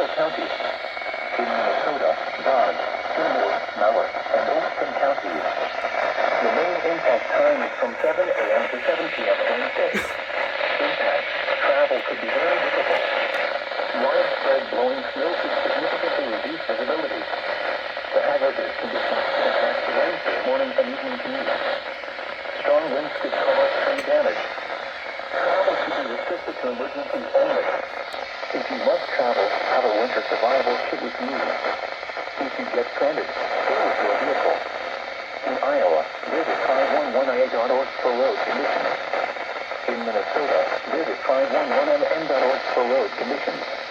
Central counties. In Minnesota, Dodge, Seymour, Mallard, and Oakland counties. The main impact time is from 7 a.m. to 7 p.m. Wednesday. Impact. Travel could be very difficult. Widespread blowing snow could significantly reduce visibility. The hazardous conditions could impact Wednesday morning and evening commute. Strong winds could cause tree damage. Travel should be restricted to emergencies only. If you must travel, have a winter survival kit with you. If you get stranded, stay with your vehicle. In Iowa, visit 511ia.org for road conditions. In Minnesota, visit 511mn.org for road conditions.